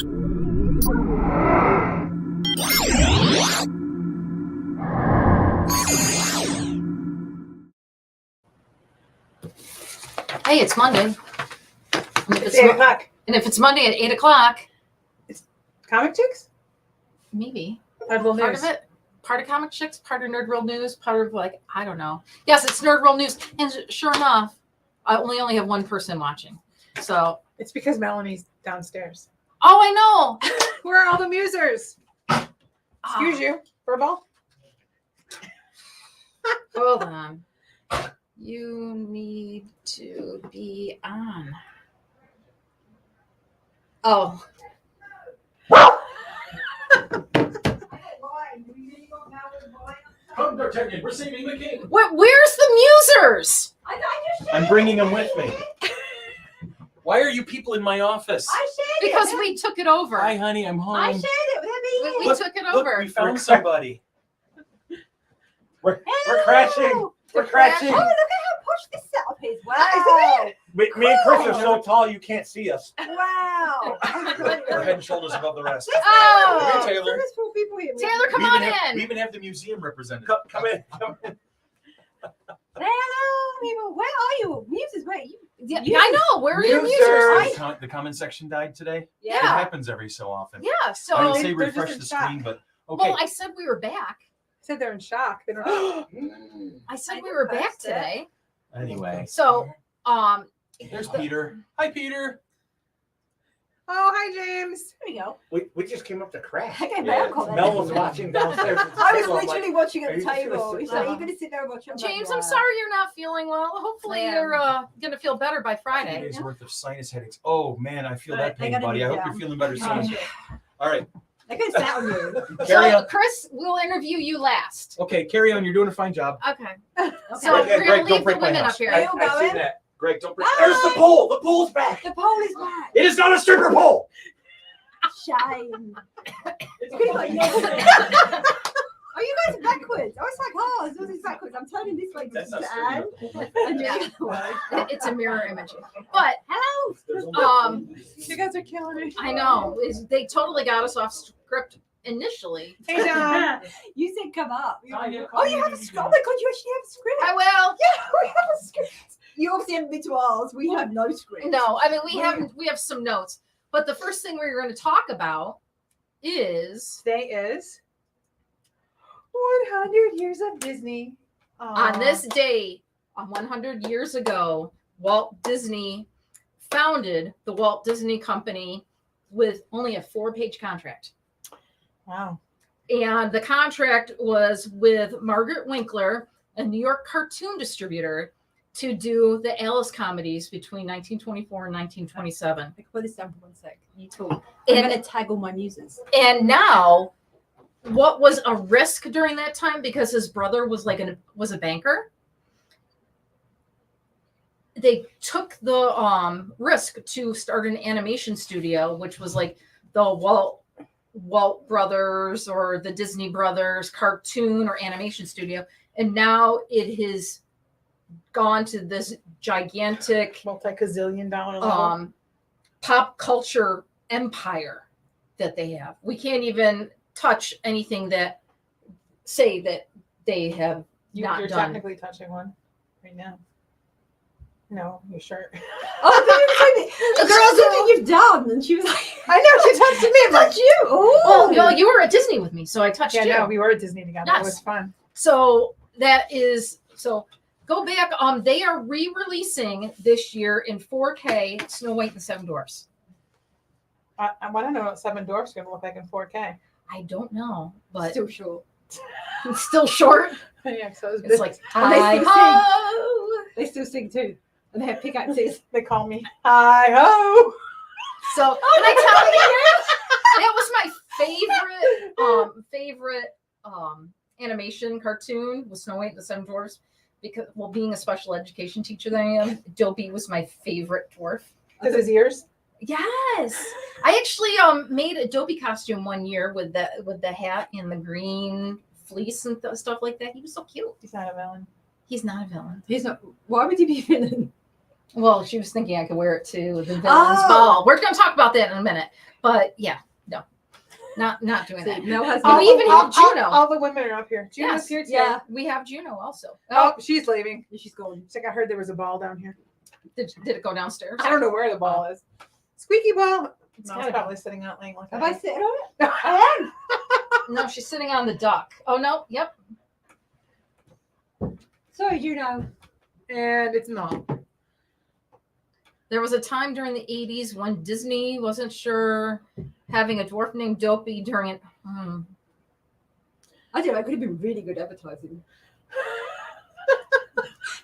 Hey, it's Monday. It's 8 o'clock. And if it's Monday at 8 o'clock, It's Comic Chicks? maybe. Part Of it. Part of Comic Chicks, part of Nerd World News, part of I don't know. Yes, it's Nerd World News. And sure enough, I only have one person watching. So It's because Melanie's downstairs. oh, I know. Where are all the musers? Excuse you. Furball? Hold on. You need to be on. Oh. Come, D'Artagnan, receiving the king. Where's the musers? I'm bringing them with me. Why are you people in my office? Because we took it over. Hi, honey, I'm home. I shared it with We Emmy. took it Look, over. we found somebody. We're crashing. We're crashing. Oh, look at how posh this setup is. Wow. Me and Chris are so tall you can't see us. Wow. We're head and shoulders above the rest. Oh. Hey, Taylor. There's 4 people here. Taylor, come we on even have, in. we even have the museum represented. Come in. Come in. Hello, people. Where are you? Muses, where are you? Yeah, I know. Where are your musers? The comment section died today. It Yeah. happens every so often. Yeah. So I didn't say They're just refresh in the shock. screen, but okay. well, I said we were back. Said they're in shock. They don't. I said I we were didn't back post it. today. Anyway, So there's Peter. Hi, Peter. Oh, hi, James. There we go. We just came up to crash. I gave Yeah. my uncle that. Mel was watching downstairs. at the I was table. I'm like, literally watching at "Are the you just gonna table. sit He's like, down?" "You're gonna sit there and watch." I'm like, James, "Yeah." I'm sorry you're not feeling well. Hopefully Yeah. you're gonna feel better by 2 Friday. days worth of sinus headaches. Oh man, I feel that They pain, gotta buddy. be I hope down. you're feeling better Oh, soon. shit. All right, They're gonna sit on you. carry So on. Chris, we'll interview you last. Okay, carry on. You're doing a fine job. Okay. Okay. So Okay, we're Greg, gonna don't leave the break my women house. up here. Are you I see going? that. Greg, don't break. Hi. There's the pole. The pole's back. The pole is back. It is not a stripper pole. Shame. It's good like you. Oh, you guys are backwards. I was like, oh, it's always backwards. I'm turning this way That's just not to add. straight And Yeah. the other way. It's a mirror image. But Hello. You guys are killing me. I know they totally got us off script initially. Hey, John. You said come up. Oh, yeah, Oh, you have a script. Oh my god, you actually have a script. I will. Yeah, we have a script. You obviously haven't been to ours. We have no script. No, I mean we have some notes. But the first thing we're going to talk about is Today is 100 years of Disney. on this day, 100 years ago, Walt Disney founded the Walt Disney Company with only a 4-page contract. Wow. And the contract was with Margaret Winkler, a New York cartoon distributor, to do the Alice comedies between 1924 and 1927. I can put this down for 1 sec. You talk. I'm And, going to tag all my muses. and now, what was a risk during that time because his brother was was a banker? They took the risk to start an animation studio, which was like the Walt Brothers or the Disney Brothers cartoon or animation studio, and now it has gone to this gigantic multi-gazillion-dollar level. pop culture empire that they have. We can't even touch anything that say that they have not You're done. technically touching one right now. No, your shirt. Oh, the girl said that you've done, and she was like, I know, she touched me. I'm like, "Touch you." Oh, Oh, no, you were at Disney with me, so I touched yeah, you. no, we were at Disney together. Yes. It was fun. So that is so. Go back. They are re-releasing this year in 4K Snow White and the Seven Dwarfs. I want to know what Seven Dwarfs are going to look like in 4K. I don't know, but still short. it's still short. Yeah, so It's like And they hi still ho. They still sing too, and they have pickaxes. They call me hi ho. So can I tell you that was my favorite animation cartoon was Snow White and the Seven Dwarfs because being a special education teacher that I am, Dopey was my favorite dwarf. Because his ears. Yes, I actually made a Dopey costume one year with the hat and the green fleece and stuff like that. He was so cute. He's not a villain. He's not a villain. He's not. Why would he be a villain? Well, she was thinking I could wear it to the villain's Oh. ball. We're going to talk about that in a minute. But yeah, no, not doing that. Mel has Oh, we even have Juno. All the women are up here. Juno's Yes, here too. yeah. We have Juno also. Oh, she's leaving. She's gone. It's like I heard there was a ball down here. Did it go downstairs? I don't know where the ball is. Squeaky ball. It's gotta be. probably sitting out laying like Have that. I sitting on it? I am. No, she's sitting on the duck. Oh no, yep. Sorry, Juno. And it's not. There was a time during the 80s when Disney wasn't sure having a dwarf named Dopey during it. I don't know. It could have been really good advertising.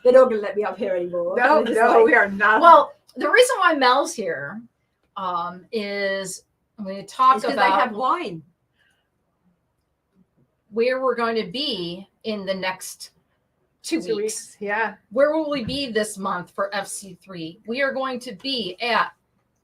They're not going to let me up here anymore. No, They're no, just like, we are not. Well, the reason why Mel's here is we talk it's because about they have wine. where we're going to be in the next 2 2 weeks. weeks. Yeah. Where will we be this month for FC3? We are going to be at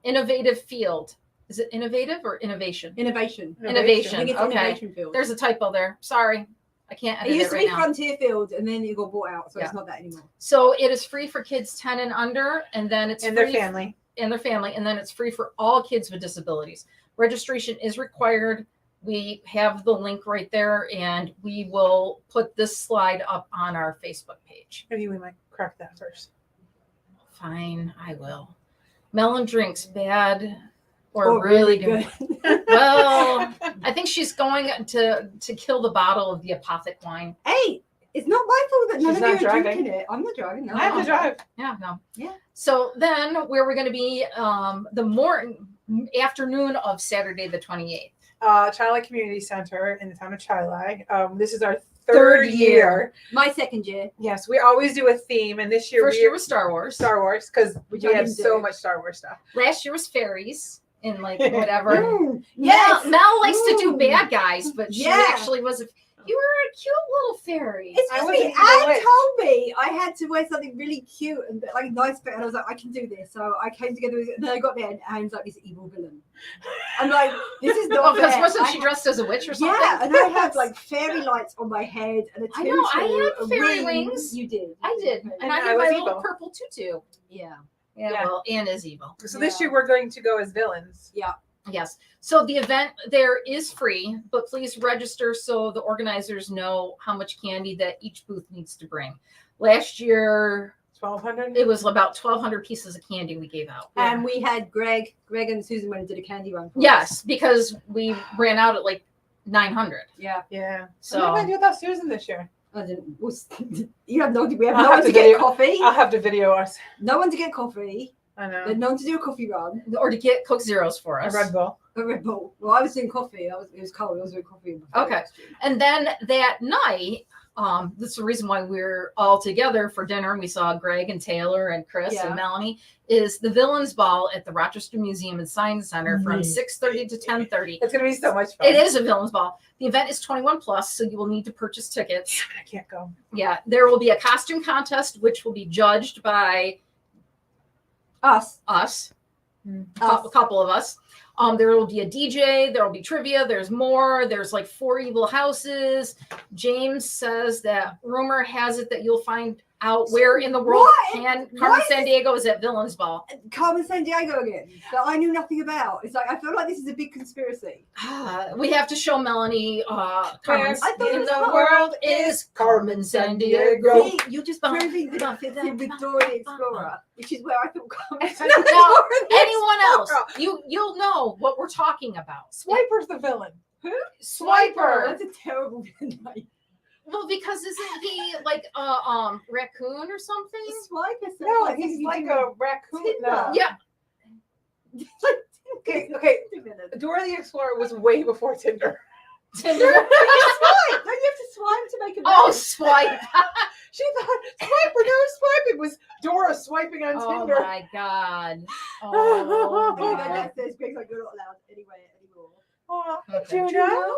Innovative Field. Is it innovative or innovation? Innovation. I Innovation. think it's Okay. Innovation Field. There's a typo there. Sorry. I can't It edit used it to right be now. Frontier Field, and then it got bought out, so Yeah. it's not that anymore. So it is free for kids 10 and under, and then it's And free their family. and their family, and then it's free for all kids with disabilities. Registration is required. We have the link right there, and we will put this slide up on our Facebook page. Maybe we might crack that first. Fine, I will. Melon drinks bad or Oh, really good. good. Well, I think she's going to kill the bottle of the apothic wine. Hey, it's not my fault that none She's of you not are driving. drinking it. I'm not driving. No. I have to drive. Yeah, no. Yeah. So then where we're going to be the afternoon of Saturday the 28th. Chilai Community Center in the town of Chilai. This is our third year. My second year. Yes, we always do a theme, and this year First year was Star Wars. Star Wars because Which we I have didn't so do. much Star Wars stuff. Last year was fairies and like whatever. Mm, yes. Mel likes to do Ooh. bad guys, but she Yeah. actually was. You were a cute little fairy. It's I just wasn't me. even a Anne witch. told me I had to wear something really cute and like nice, and I was like, I can do this. So I came together with it, and then I got there, and Anne's like this evil villain. I'm like, this is Oh, not because fair. wasn't I- she dressed as a witch or something? Yeah, and I had like fairy lights on my head and a I know, I tutu, had a fairy ring. wings. You did. I did, and And I I had my was little evil. purple tutu. Yeah. Yeah, Yeah. well, Anne is evil. So this Yeah. year we're going to go as villains. Yes. So the event there is free, but please register so the organizers know how much candy that each booth needs to bring. Last year, 1,200. it was about 1,200 pieces of candy we gave out. And we had Greg and Susan went and did a candy run. For us. Yes, because we ran out at like 900. Yeah. Yeah. So What am I going to do without Susan this year? I didn't. You have no. We have I'll no have one to to get video- coffee. I'll have to video us. No one to get coffee. I know. There's no one to do a coffee run. or to get Coke Zeros for A us. Red Bull. A Red Bull. Well, I was doing coffee. It was cold. I was doing coffee. Okay. And then that night, this is the reason why we're all together for dinner. And we saw Greg and Taylor and Chris Yeah. and Melanie. Is the Villains Ball at the Rochester Museum and Science Center from 6:30 to 10:30. It's going to be so much fun. It is a Villains Ball. The event is 21 plus, so you will need to purchase tickets. Damn it, I can't go. Yeah, there will be a costume contest, which will be judged by Us. us, Us. a couple of us. There will be a DJ. There will be trivia. There's more. There's like 4 evil houses. James says that rumor has it that you'll find out where in the world What? Carmen What? San Diego is at Villains Ball. Carmen San Diego again. That I knew nothing about. It's like I feel like this is a big conspiracy. We have to show Melanie Carmen. Yes, I thought it In was the Carmen. world is Carmen San Diego. See, you're just proving that it's a Victorian Explorer, which is where I thought Carmen San Now, Diego. anyone else, you'll know what we're talking about. Swiper's the villain. Swiper. That's a terrible name. Well, because isn't he like raccoon or something? Swiper sounds No, like he's you like do a raccoon. Tinder. No. Yeah. Okay. Dora the Explorer was way before Tinder. Tinder. Swipe. Don't you have to swipe to make a Oh, match? swipe. She thought Swiper, no swiping was Dora swiping on Oh Tinder. my god. Oh Oh, my God, my. that's this Greg's like you're not allowed anywhere anymore. Oh, Okay. Juno?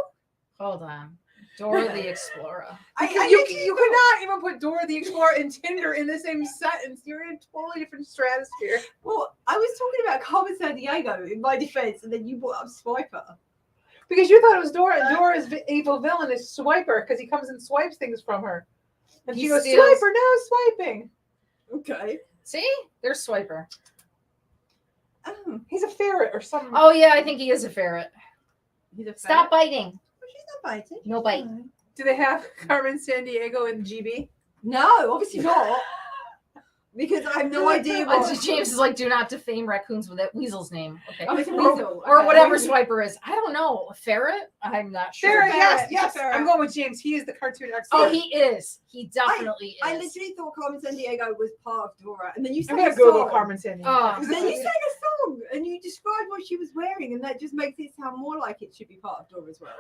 Hold on. Dora the Explorer. You cannot even put Dora the Explorer and Tinder in the same sentence. You're in a totally different stratosphere. Well, I was talking about Carmen San Diego in my defense, and then you brought up Swiper. Because you thought it was Dora, and Dora's evil villain is Swiper because he comes and swipes things from her. And He she goes, steals- Swiper, no swiping. Okay. See, there's Swiper. Oh, He's a ferret or something. Oh yeah, I think he is a ferret. he's a Stop biting. She's not biting. No bite. Do they have Carmen Sandiego in GB? No, obviously not. Because I have no idea what. James is like, do not defame raccoons with that weasel's name. Okay. Oh, it's a weasel. Or Okay. whatever Swiper is. I don't know. A ferret? I'm not sure. Ferret, yes, Ferret, yes. ferret. I'm going with James. He is the cartoon expert. Oh, he is. He definitely I is. literally thought Carmen Sandiego was part of Dora, and then you I'm sang gonna a Google song. Carmen Sandiego. Oh. And then you sang a song, and you described what she was wearing, and that just makes it sound more like it should be part of Dora's world.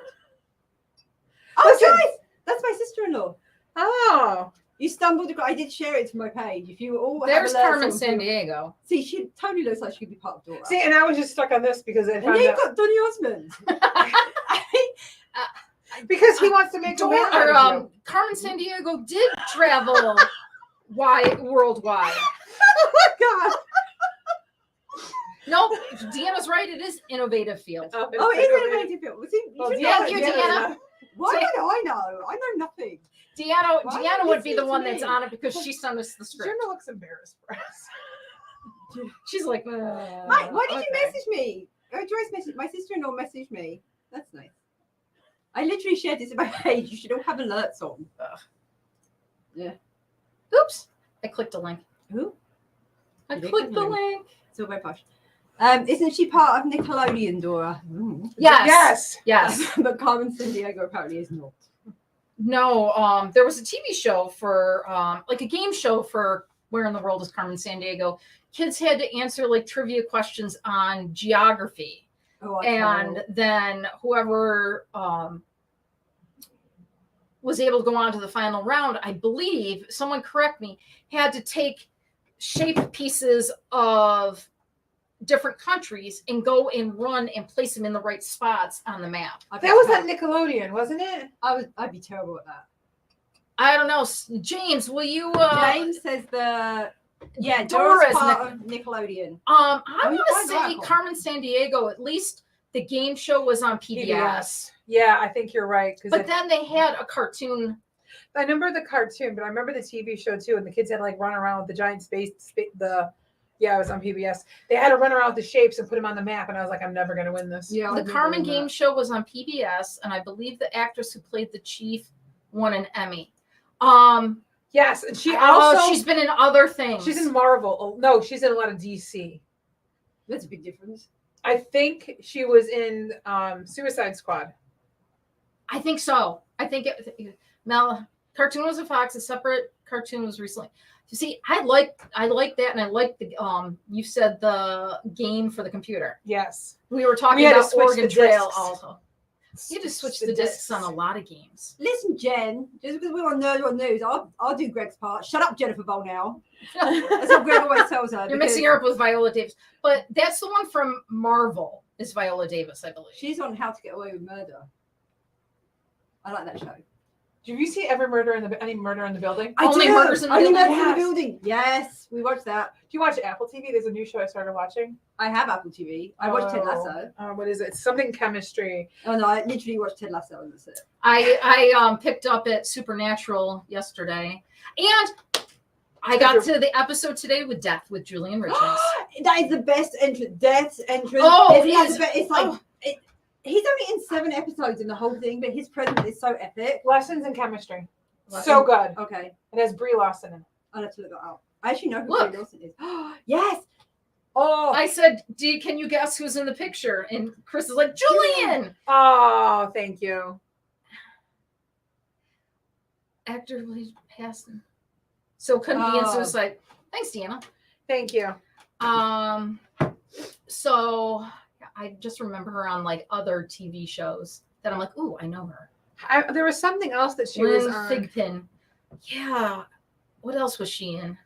Oh, Listen. guys, that's my sister-in-law. Oh, You stumbled across. I did share it to my page. If you all There's have Carmen alerts on- Sandiego. See, she totally looks like she could be part of Dora. see, and I was just stuck on this because I and found then you've out got Donny Osmond. because he wants to make a man out of you. Carmen Sandiego did travel worldwide. Oh my god! No, Deanna's right. It is innovative field. Oh, it is an amazing film. See, Well, you should yeah, know you, it. Deanna. Why would I know? I know nothing. Deanna Why Deanna are you would be the listening one to that's me? on it because she sent us the script. Jenna looks embarrassed for us. She's like, Mike, why did okay. you message me? Oh, Joyce messaged. My sister-in-law messaged me. That's nice. I literally shared this in my page. You should all have alerts on. oops, I clicked a link. Who? I You did clicked the click a link. It's all very posh. Isn't she part of Nickelodeon, Dora? Yes. Yes. Yes. But Carmen Sandiego apparently is not. No, there was a TV show for like a game show for Where in the World is Carmen Sandiego. Kids had to answer like trivia questions on geography. Oh, And then whoever was able to go on to the final round, I believe, someone correct me, had to take shape pieces of different countries and go and run and place them in the right spots on the map. I'd That was on Nickelodeon, wasn't it? I'd be terrible at that. I don't know. James, will you James says yeah, Dora's Dora's part of Nickelodeon. I Oh, want I to say like Carmen Sandiego, at least the game show was on PBS. Yeah, I think you're right. But then they had a cartoon. I remember the cartoon, but I remember the TV show too, and the kids had to like run around with the giant it was on PBS. They had to run around with the shapes and put them on the map, and I was like, I'm never gonna win this. Yeah, The Carmen game show was on PBS, and I believe the actress who played the chief won an Emmy. Yes, and she also she's been in other things. she's in Marvel. Oh, no, she's in a lot of DC. That's a big difference. I think she was in Suicide Squad. I think so. I think now cartoon was a Fox. A separate cartoon was recently. You see, I like that, and I like the you said the game for the computer. Yes. We were talking We had to about switch Oregon the Trail discs. also. You just switch the discs on a lot of games. Listen, Jen, just because we're on Nerd on News, I'll do Greg's part. Shut up, Jennifer Volnell. That's what Greg always tells her. You're because mixing her up with Viola Davis, but that's the one from Marvel. Is Viola Davis, I believe. She's on How to Get Away with Murder. I like that show. Have you seen any murder in the building? Only Murders in the Only Building? Murders in the Yes. Building. Yes, we watched that. Do you watch Apple TV? There's a new show I started watching. I have Apple TV. I watched Ted Lasso. What is it? It's something chemistry. Oh no, I literally watched Ted Lasso and that's it. I picked up at Supernatural yesterday, and I got to the episode today with Death with Julian Richards. That is the best entrance. Death's entrance. Oh, It's it like is. the best- It's like Oh. he's only in 7 episodes in the whole thing, but his presence is so epic. Lessons in chemistry. Lessons- So good. Okay, It has Brie Larson in it. I'll have to look that up. I actually know who Look. Brie Larson is. Yes. Oh, I said, can you guess who's in the picture? And Chris is like, Julian! Oh, thank you. Actor Willie Paston. So couldn't be in Oh. Suicide. Thanks, Deanna. Thank you. So I just remember her on like other TV shows that I'm like, ooh, I know her. There was something else that she was Lynn on. Thigpen. Yeah. What else was she in?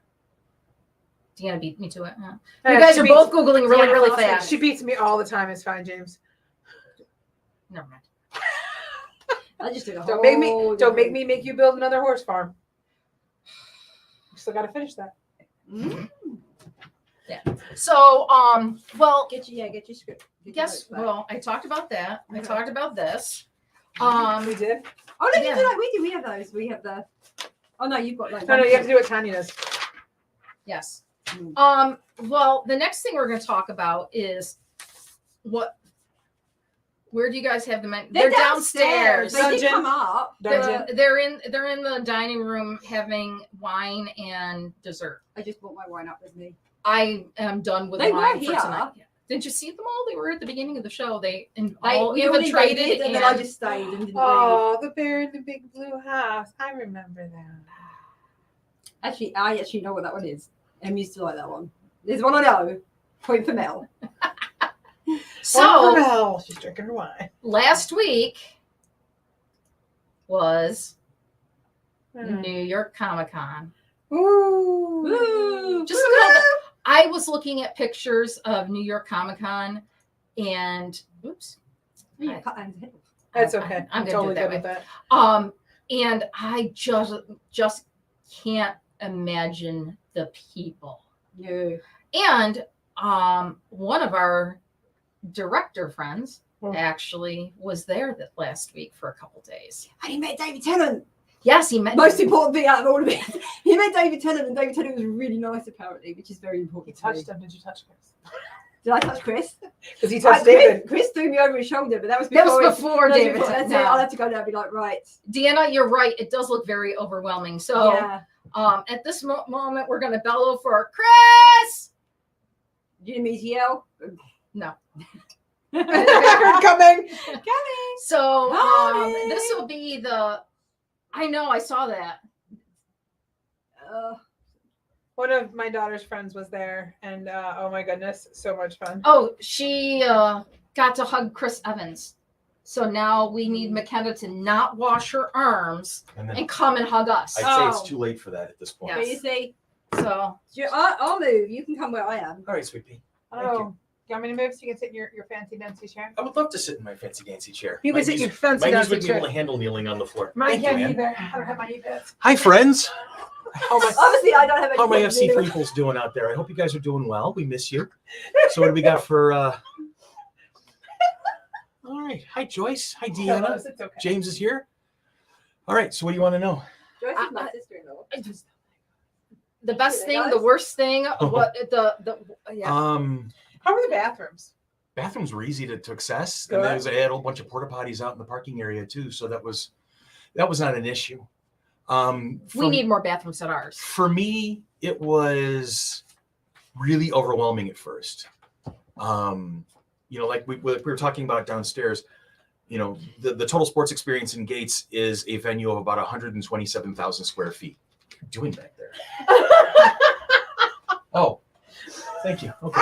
Deanna beat me to it. Yeah. Uh, You guys she are beats- both Googling really, Yeah, really awesome. fast. She beats me all the time. It's fine, James. Never mind. I just did a Don't make me. whole Don't make different- me make you build another horse farm. Still got to finish that. Mm. So, well, Get your script. Get your guess, notes back. well, I talked about that. I Okay. talked about this. We did. Oh no, yeah. you do like we do. We have those. We have the. Oh no, you've got like. No, you have to do what Tanya does. Yes. Well, the next thing we're going to talk about is where do you guys have them? They're downstairs. They did Dungeon. come up. They're in the dining room having wine and dessert. I just brought my wine up with me. I am done with They wine were for here. tonight. Didn't you see them all? They were at the beginning of the show. They We all all infiltrated invaded, and then I just stayed and didn't leave. Oh, the bear in the big blue house. I remember that. Actually, I actually know what that one is. Em used to like that one. There's one I know. Point for Mel. So Bell. She's drinking her wine. last week was Mm. New York Comic Con. Ooh. Woo! Just look at I was looking at pictures of New York Comic Con, and oops, Yeah, cut Anne's head off. That's okay. I'm gonna totally do it good that with that. and I just can't imagine the people. Yeah. And one of our director friends Oh. actually was there that last week for a couple days. And he met David Tennant. Yes, he met. Most important thing out of all of it. He met David Tennant, and David Tennant was really nice, apparently, which is very He important. to touched me. him. Did you touch Chris? Did I touch Chris? Because he touched David. Chris threw me over his shoulder, but that was That before. was before that was David. before- That's it. I'll have to go there and be like, right. Deanna, you're right. It does look very overwhelming. So Yeah. at this moment, we're going to bellow for Chris. Do you need me to yell? No. Coming. So Hi. this will be the. I know. I saw that. One of my daughter's friends was there, and oh my goodness, so much fun. Oh, she got to hug Chris Evans. So now we need McKenna to not wash her arms And then and come and hug us. I'd say Oh. it's too late for that at this point. Yeah. So you see, So I'll move. You can come where I am. All right, sweet pea. Thank Oh, you. you want me to move so you can sit in your fancy dancy chair? I would love to sit in my fancy dancy chair. You My can sit in knees- your fancy My knees dancy would be able chair. to handle kneeling on the floor. Mine Thank you, can't man. either. I don't have my knee pads. Hi, friends. How my, Obviously, I don't have any. how my problem FC dealing people's doing out there? I hope you guys are doing well. We miss you. So what do we got for... All right. Hi, Joyce. Hi, Deanna. It's okay. James is here. All right. So what do you want to know? with- Joyce is my sister-in-law. the best Hey, thing, guys. the worst thing, what the yeah. How are the bathrooms? Bathrooms were easy to access. Good. And I had a whole bunch of porta potties out in the parking area too. So that was not an issue. We need more bathrooms at ours. For me, it was really overwhelming at first. Like we were talking about downstairs, the total sports experience in Gates is a venue of about 127,000 square feet. What are you doing back there? Oh, thank you. Okay.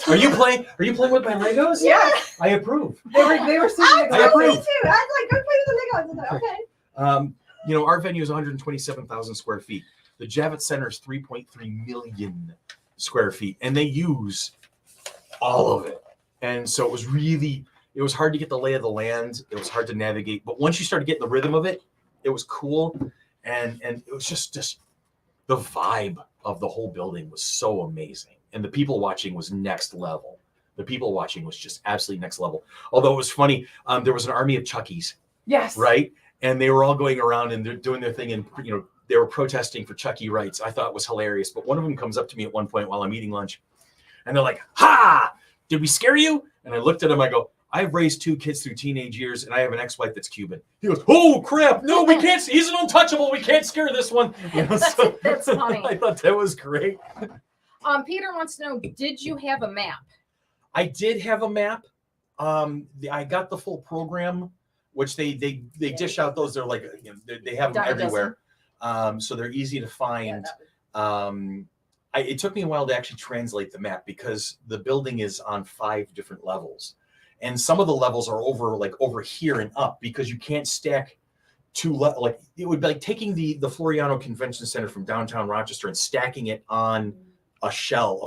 Are you playing with my Legos? Yes. I approve. They were sitting I next to approve. Me too. I was like, go play with the Legos. I was like, okay. Our venue is 127,000 square feet. The Javits Center is 3.3 million square feet, and they use all of it. And so it was hard to get the lay of the land. It was hard to navigate, but once you started getting the rhythm of it, it was cool. And it was just the vibe of the whole building was so amazing. And the people watching was next level. The people watching was just absolutely next level. Although it was funny, there was an army of Chuckies, Yes. right? And they were all going around and they're doing their thing, and they were protesting for Chucky rights. I thought it was hilarious. But one of them comes up to me at one point while I'm eating lunch, and they're like, "Ha! Did we scare you?" And I looked at him. I go, "I've raised 2 kids through teenage years, and I have an ex-wife that's Cuban." He goes, "Oh crap! No, we can't. He's an untouchable. We can't scare this one." That's funny. I thought that was great. Peter wants to know, did you have a map? I did have a map. I got the full program, which they dish out those. They're like, they have them Dime a dozen. everywhere. So they're easy to find. It took me a while to actually translate the map because the building is on 5 different levels, and some of the levels are over here and up because you can't stack 2 like it would be like taking the Floriano Convention Center from downtown Rochester and stacking it on a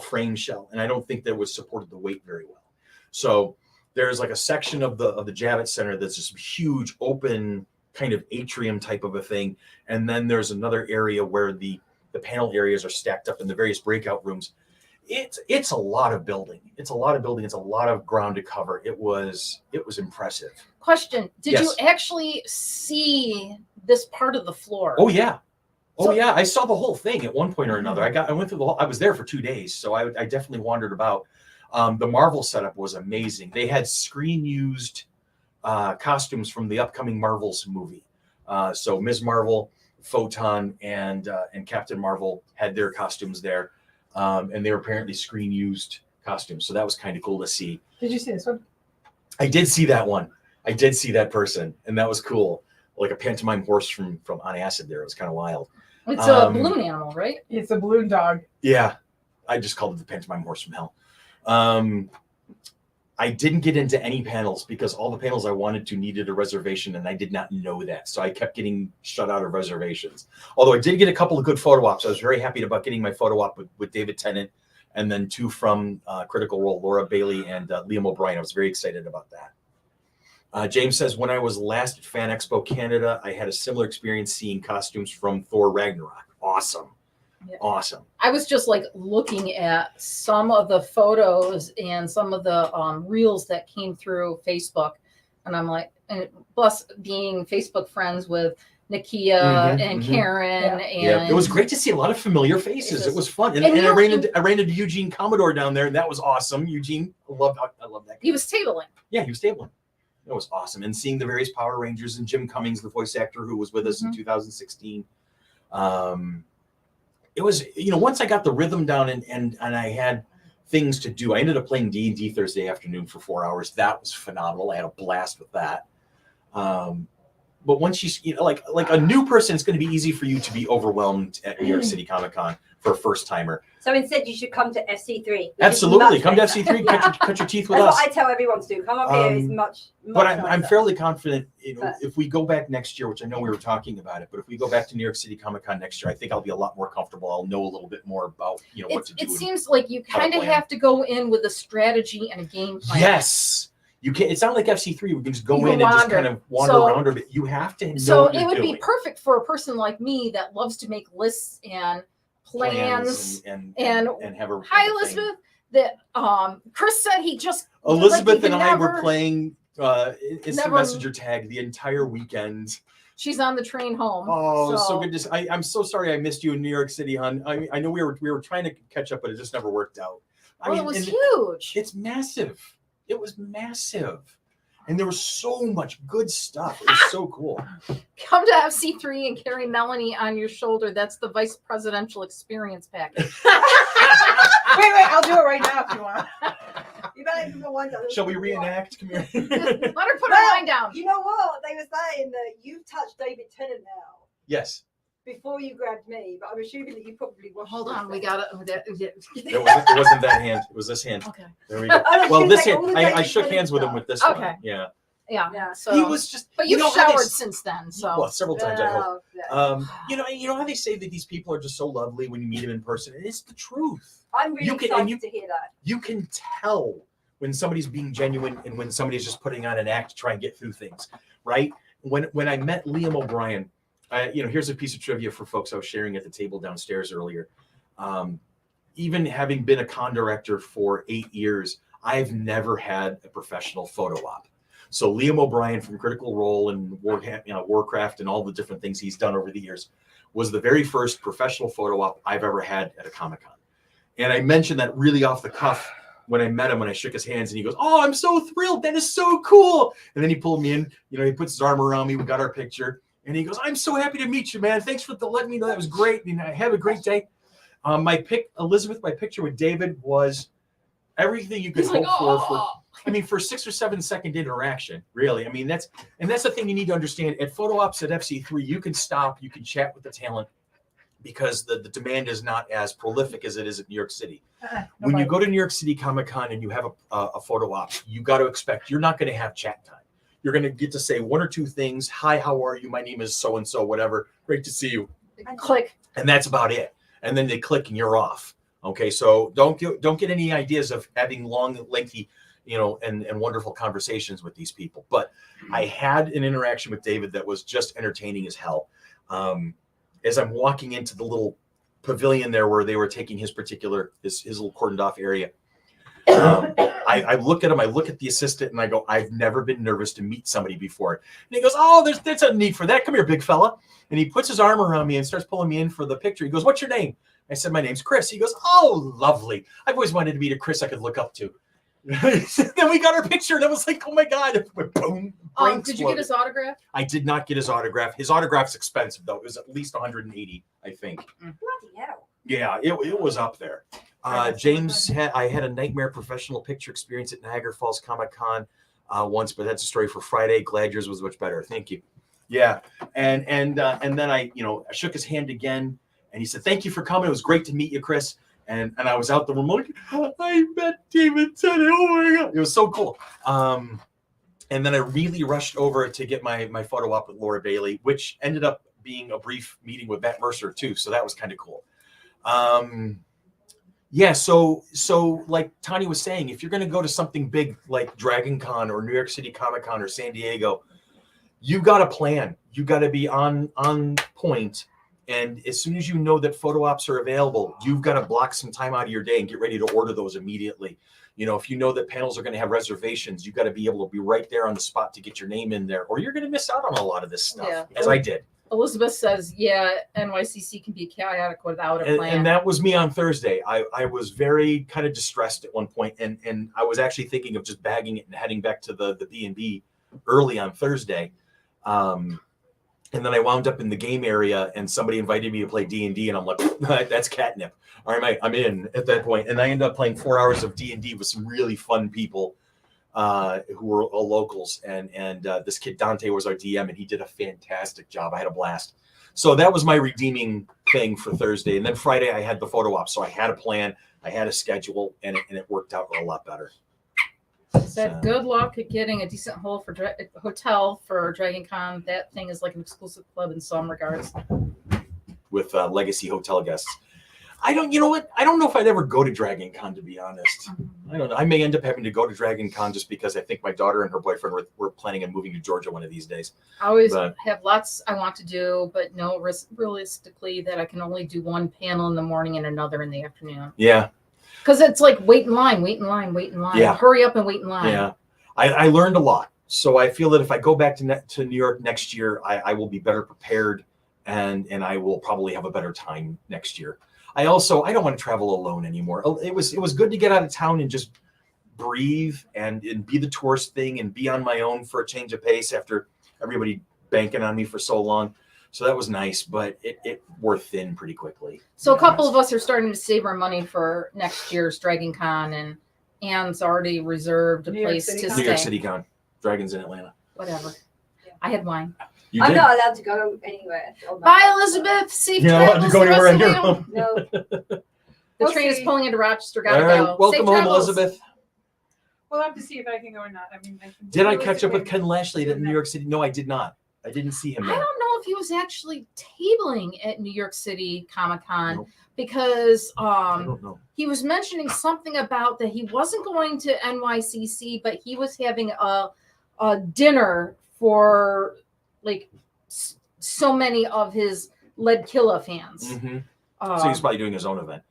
frame shell, and I don't think that would support the weight very well. So there's like a section of the Javits Center that's this huge open kind of atrium type of a thing, and then there's another area where the panel areas are stacked up in the various breakout rooms. It's a lot of building. It's a lot of building. It's a lot of ground to cover. It was impressive. Question: did Yes. you actually see this part of the floor? Oh yeah, Oh yeah, I saw the whole thing at one point or another. I went through the whole. I was there for 2 days, so I definitely wandered about. The Marvel setup was amazing. They had screen used costumes from the upcoming Marvels movie. So Ms. Marvel, Photon, and Captain Marvel had their costumes there, and they were apparently screen used costumes. So that was kind of cool to see. Did you see this one? I did see that one. I did see that person, and that was cool. Like a pantomime horse from On Acid. There, it was kind of wild. It's a balloon animal, right? It's a balloon dog. Yeah, I just called it the pantomime horse from hell. I didn't get into any panels because all the panels I wanted to needed a reservation, and I did not know that. So I kept getting shut out of reservations. Although I did get a couple of good photo ops. I was very happy about getting my photo op with David Tennant, and then 2 from Critical Role, Laura Bailey and Liam O'Brien. I was very excited about that. James says, when I was last at Fan Expo Canada, I had a similar experience seeing costumes from Thor Ragnarok. Awesome. Yeah. Awesome. I was just like looking at some of the photos and some of the reels that came through Facebook. And I'm like, and plus being Facebook friends with Nakia and Karen. And it was great to see a lot of familiar faces. It was fun. And I ran into Eugene Commodore down there, and that was awesome. Eugene, I love that guy. He was tabling. Yeah, he was tabling. It was awesome. And seeing the various Power Rangers and Jim Cummings, the voice actor who was with us in 2016. It was, once I got the rhythm down and I had things to do, I ended up playing D&D Thursday afternoon for 4 hours. That was phenomenal. I had a blast with that. But once like a new person, it's going to be easy for you to be overwhelmed at New York City Comic Con for a first timer. So instead, you should come to FC3. Absolutely, come to FC3. Cut your teeth with That's us. what I tell everyone to do. Come up here is much. But I'm fairly confident. If we go back next year, which I know we were talking about it, but if we go back to New York City Comic Con next year, I think I'll be a lot more comfortable. I'll know a little bit more about what to do. It seems like you kind of have to go in with a strategy and a game plan. Yes. You can't. It's not like FC3. We can just go in and just kind of wander around a bit. You have to know So what it you're would doing. be perfect for a person like me that loves to make lists and plans and have a hi Elizabeth. That Chris said he just Elizabeth like and I were playing instant messenger tag the entire weekend. She's on the train home. Oh, so good to see. I'm so sorry I missed you in New York City, hon. I know we were trying to catch up, but it just never worked out. It was huge. It's massive. It was massive. And there was so much good stuff. It was so cool. Come to FC3 and carry Melanie on your shoulder. That's the vice presidential experience package. Wait, I'll do it right now if you want. You better give the ones that Shall we reenact? Come here. Let her put her line down. You know what? They were saying that you've touched David Tennant now. Yes. Before you grabbed me, but I'm assuming that you probably watched. Hold on, we got it. It wasn't that hand. It was this hand. Okay. There we go. Well, this hand. I shook hands with him with this one. Yeah. Yeah. So he was just. But you've showered since then, so. Well, several times I hope. Yeah. You know how they say that these people are just so lovely when you meet them in person. It's the truth. I'm really excited to hear that. You can tell when somebody's being genuine and when somebody's just putting on an act to try and get through things, right? When I met Liam O'Brien. Here's a piece of trivia for folks I was sharing at the table downstairs earlier. Even having been a con director for 8 years, I've never had a professional photo op. So Liam O'Brien from Critical Role and Warcraft and all the different things he's done over the years was the very first professional photo op I've ever had at a Comic-Con. And I mentioned that really off the cuff when I met him, when I shook his hands, and he goes, "Oh, I'm so thrilled. That is so cool." And then he pulled me in, he puts his arm around me. We got our picture. And he goes, "I'm so happy to meet you, man. Thanks for letting me know. That was great. And have a great day." My picture with David was everything you could hope for 6 or 7 second interaction, really. That's the thing you need to understand. At photo ops at FC3, you can stop, you can chat with the talent because the demand is not as prolific as it is at New York City. When you go to New York City Comic Con and you have a photo op, you got to expect you're not going to have chat time. You're going to get to say 1 or 2 things. "Hi, how are you? My name is so-and-so, whatever. Great to see you." Click. And that's about it. And then they click and you're off. Okay, so don't get any ideas of having long, lengthy, and wonderful conversations with these people. But I had an interaction with David that was just entertaining as hell. As I'm walking into the little pavilion there where they were taking his little cordoned off area, I look at him, I look at the assistant, and I go, I've never been nervous to meet somebody before. And he goes, oh, there's a need for that. Come here, big fella. And he puts his arm around me and starts pulling me in for the picture. He goes, what's your name? I said, my name's Chris. He goes, oh, lovely. I've always wanted to meet a Chris I could look up to. Then we got our picture, and it was like, oh my God. It went boom. Did you get his autograph? I did not get his autograph. His autograph's expensive, though. It was at least 180, I think. Bloody hell. Yeah, it was up there. James, I had a nightmare professional picture experience at Niagara Falls Comic Con once, but that's a story for Friday. Glad yours was much better. Thank you. Yeah, and then I shook his hand again, and he said, "Thank you for coming. It was great to meet you, Chris." And I was out the room like, I met David today. Oh my God, it was so cool. And then I really rushed over to get my photo op with Laura Bailey, which ended up being a brief meeting with Matt Mercer too. So that was kind of cool. Yeah, so like Tanya was saying, if you're going to go to something big like Dragon Con or New York City Comic Con or San Diego, you got to plan. You got to be on point. And as soon as you know that photo ops are available, you've got to block some time out of your day and get ready to order those immediately. If you know that panels are going to have reservations, you got to be able to be right there on the spot to get your name in there, or you're going to miss out on a lot of this stuff, as I did. Elizabeth says, yeah, NYCC can be chaotic without a plan. And that was me on Thursday. I was very kind of distressed at one point, and I was actually thinking of just bagging it and heading back to the B&B early on Thursday. And then I wound up in the game area, and somebody invited me to play D&D, and I'm like, that's catnip. All right, I'm in at that point. And I ended up playing 4 hours of D&D with some really fun people who were all locals. And this kid, Dante, was our DM, and he did a fantastic job. I had a blast. So that was my redeeming thing for Thursday. And then Friday, I had the photo op. So I had a plan, I had a schedule, and it worked out a lot better. Said good luck at getting a decent hotel for Dragon Con. That thing is like an exclusive club in some regards. With legacy hotel guests. I don't know if I'd ever go to Dragon Con, to be honest. I don't know. I may end up having to go to Dragon Con just because I think my daughter and her boyfriend were planning on moving to Georgia one of these days. I always have lots I want to do, but no, realistically that I can only do one panel in the morning and another in the afternoon. Yeah. Because it's like wait in line. Yeah. Hurry up and wait in line. Yeah. I learned a lot. So I feel that if I go back to New York next year, I will be better prepared, and I will probably have a better time next year. I don't want to travel alone anymore. It was good to get out of town and just breathe and be the tourist thing and be on my own for a change of pace after everybody banking on me for so long. So that was nice, but it wore thin pretty quickly. So a couple of us are starting to save our money for next year's Dragon Con, and Anne's already reserved a place to stay. New York City Con. Dragons in Atlanta. Whatever. I had wine. I'm not allowed to go anywhere. Bye, Elizabeth. Safe You're not allowed to travels go the rest anywhere of in the your way home. No. The train is pulling into Rochester. Gotta All right, go. welcome Safe home, travels. Elizabeth. We'll have to see if I can go or not. I mean, Did I catch up with Ken Lashley at New York City? No, I did not. I didn't see him I there. don't know if he was actually tabling at New York City Comic Con Nope. because I don't know. he was mentioning something about that he wasn't going to NYCC, but he was having a dinner for like so many of his Lead Killa fans. Mm-hmm. So he's probably doing his own event.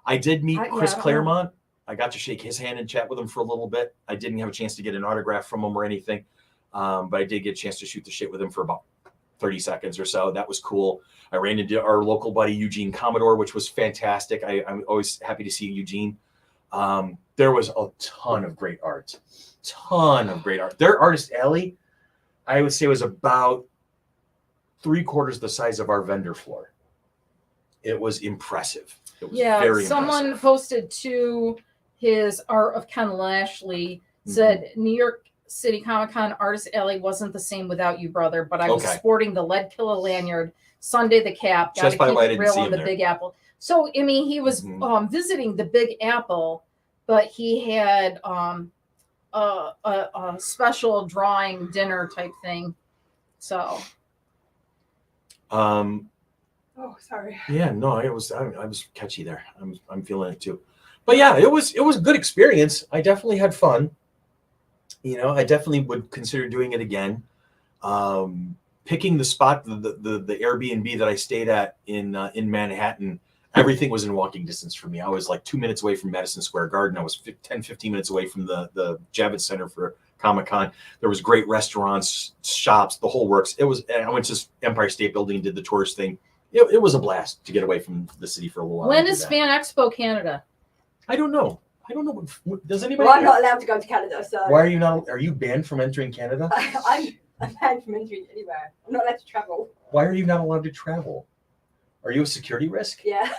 I did meet Chris I don't Claremont. I got to shake his hand and chat with him for a little bit. I didn't have a chance to get an autograph from him or anything, but I did get a chance to shoot the shit with him for about 30 seconds or so. That was cool. I ran into our local buddy, Eugene Commodore, which was fantastic. I'm always happy to see Eugene. There was a ton of great art. Their artist alley, I would say, was about 3/4 the size of our vendor floor. It was impressive. It was very someone impressive. posted to his art of Ken Lashley, said New York City Comic Con Artist Alley wasn't the same without you, brother, but I was sporting the Lead Killa lanyard, Sunday the Cap, Just by the way, I didn't real see on him the there. Big Apple. So I mean, he was visiting the Big Apple, but he had a special drawing dinner type thing. So Oh, sorry. yeah, no, I was catchy there. I'm feeling it too. But yeah, it was a good experience. I definitely had fun. I definitely would consider doing it again. Picking the spot, the Airbnb that I stayed at in Manhattan everything was in walking distance for me. I was like 2 minutes away from Madison Square Garden. I was 10-15 minutes away from the Javits Center for Comic-Con. There was great restaurants, shops, the whole works. I went to Empire State Building and did the tourist thing. It was a blast to get away from the city for a little while. When is Fan Expo Canada? I don't know. Does anybody? Well, I'm not allowed to go to Canada, so Why are you not? Are you banned from entering Canada? I'm banned from entering anywhere. I'm not allowed to travel. Why are you not allowed to travel? Are you a security risk? Yeah,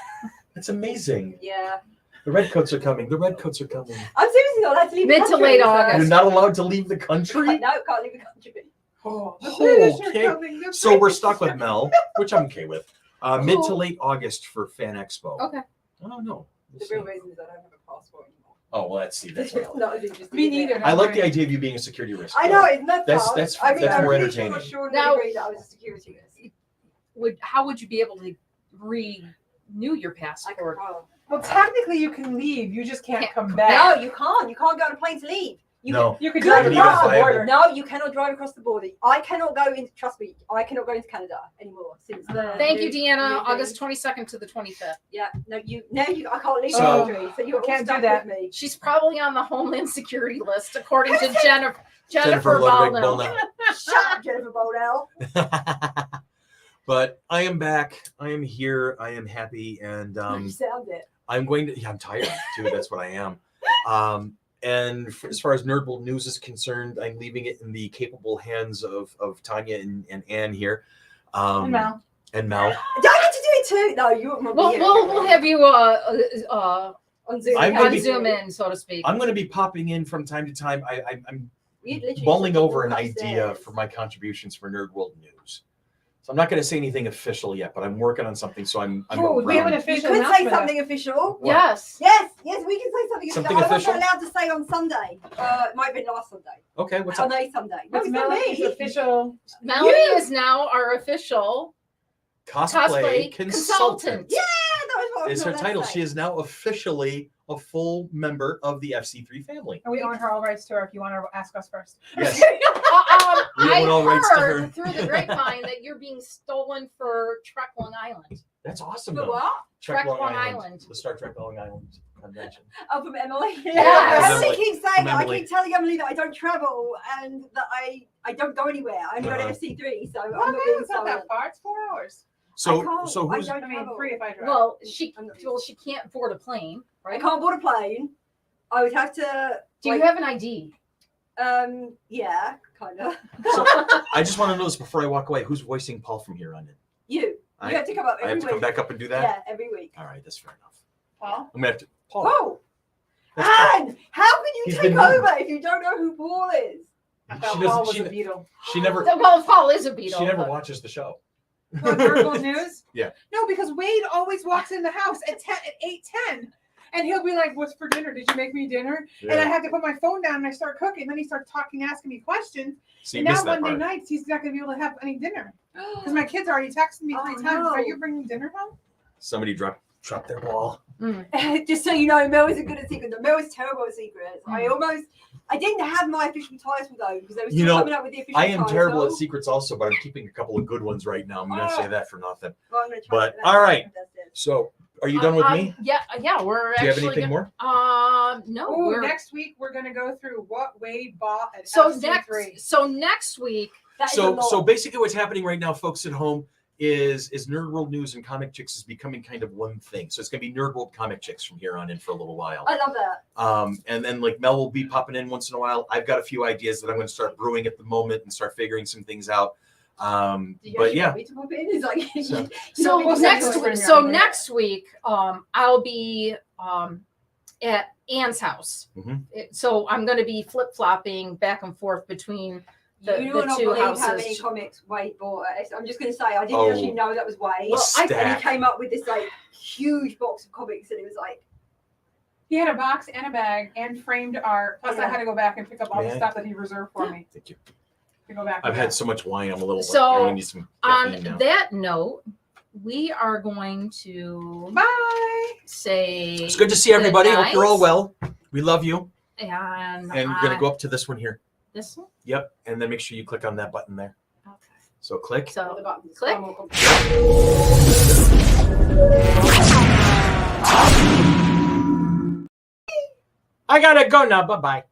That's amazing. yeah. The redcoats are coming. The redcoats are coming. I'm seriously not allowed to leave Mid the to country. late so- August. You're not allowed to leave the country? No, can't leave the country. Oh, the Okay. British are coming. The So we're British stuck are with Mel, which I'm okay with. Mid to late August for Fan Expo. Okay. I don't know. We'll The see. real reason is I don't have a passport anymore. Oh, well, let's see. That's It's what not as interesting. Me is it? neither. I like the idea of you being a security risk. I know, isn't that That's- fun? that's- I mean, that's I'm more pretty entertaining. Sure Now- agree that I was a security risk. How would you be able to renew your I passport? can't. Well, technically you can leave. You just can't Can't come come back. No, you can't. You can't go on a plane to leave. You No. You could Good drive You need across a the viable- border. No, you cannot drive across the border. I cannot go in. Trust me, I cannot go into Canada anymore since the. Thank you, new- Deanna. new August thing. 22nd to the 25th. Yeah, no, I can't leave the So- country, so you're all Can't do stuck that. with me. She's probably on the Homeland Security list, according to Jennifer Ludwig Ballno. Shut up, Jennifer Bodell. But I am back. I am here. I am happy. And You sound it. I'm going to, I'm tired too. That's what I am. And as far as Nerd World News is concerned, I'm leaving it in the capable hands of Tanya and Ann here. And Mel. And Mel. Do I get to do it too? No, you won't be We'll, here. we'll have you on Zoom. I'm gonna on be- Zoom in, so to speak. I'm going to be popping in from time to time. I'm You literally mulling just over an walk idea upstairs. for my contributions for Nerd World News. So I'm not going to say anything official yet, but I'm working on something. So I'm Oh, we have an around. You official could say announcement. something official. What? Yes. Yes, we can say something. Something I wasn't official? allowed to say on Sunday. It might have been last Sunday. Okay, what's On up? a Sunday. No, What's it's not Melanie's me. official? Melanie You. is now our official Cosplay consultant. Yeah, that was what I was Is her allowed to title. say. She is now officially a full member of the FC3 family. And we own her all rights to her if you want to ask us first. Yes. We I own all rights to her. heard through the grapevine that you're being stolen for Trek Long Island. That's awesome. For though. what? Trek Long Island. The Star Trek Long Island convention. Oh, from Emily. Yes. Emily keeps saying From it. I Emily. keep telling Emily that I don't travel and that I don't go anywhere. I only go to Uh-huh. FC3, so I'm Well, not being it's not silent. that far. It's 4 hours. So can't. so I who's don't I mean, travel. 3 if I drive. Well, I'm not- she can't board a plane, I right? can't board a plane. I would have to. Do you have an ID? Yeah, kind of. so I just want to know this before I walk away. Who's voicing Paul from here on in? You I, have to come up I every have to come week. back up and do that? Yeah, every week. All right, that's fair enough. Paul? I'm gonna have to Paul. Oh, That's Paul. Anne, how can you He's take been mean. over if you don't know who Paul is? I She thought doesn't- Paul was she- a beetle. She never Well, Paul is a beetle. she never but- watches the show. What, Nerdle News? Yeah. No, because Wade always walks in the house at 8:10. And he'll be like, "What's for dinner? Did you make me dinner?" And I have to put my phone down and I start cooking. Then he starts talking, asking me questions. So you And now missed that Monday part. nights he's not going to be able to have any dinner because my kids already texted me 3 Oh, times. no. Are you bringing dinner home? Somebody dropped their ball. Just so you know, Mel isn't good at secrets. Mel is terrible at secrets. Hmm. I didn't have my official title though because they were You still know, coming up with the official I am title. terrible at secrets also, but I'm keeping a couple of good ones right now. I'm gonna say that for nothing. Well, I'm gonna try But, that. all right. So are you done with me? Yeah, we're Do you have actually anything more? no. Ooh, we're, next week we're going to go through what Wade bought at so FC3. next week, That is a lot. So basically what's happening right now, folks at home, is Nerd World News and Comic Chicks is becoming kind of one thing. So it's gonna be Nerd World Comic Chicks from here on in for a little while. I love that. And then like Mel will be popping in once in a while. I've got a few ideas that I'm going to start brewing at the moment and start figuring some things out. Do you But actually yeah, want me to pop in? It's like, So- you so know, we'll next send you a week, screen so grab. next week, I'll be at Ann's house. Mhm. So I'm going to be flip flopping back and forth between the you will not two believe how houses. many comics Wade bought. I'm just going to say, I didn't Oh. actually know that was Wade. A And stack. he came up with this like huge box of comics, and it was like, He had a box and a bag and framed art. Plus, I Yeah. had to go back and pick up all the Man. stuff that he reserved for me Thank you. to go back. I've with had that. so much wine. I'm a little. So, I need some On caffeine now. that note, we are going to Bye. say It's good to see everybody. good Hope you're all night. well. We love you. And And we're gonna go up to this one here. this one. Yep. And then make sure you click on that button there. Okay. So click. all the So buttons. click. I'm all confused. I gotta go now. Bye bye.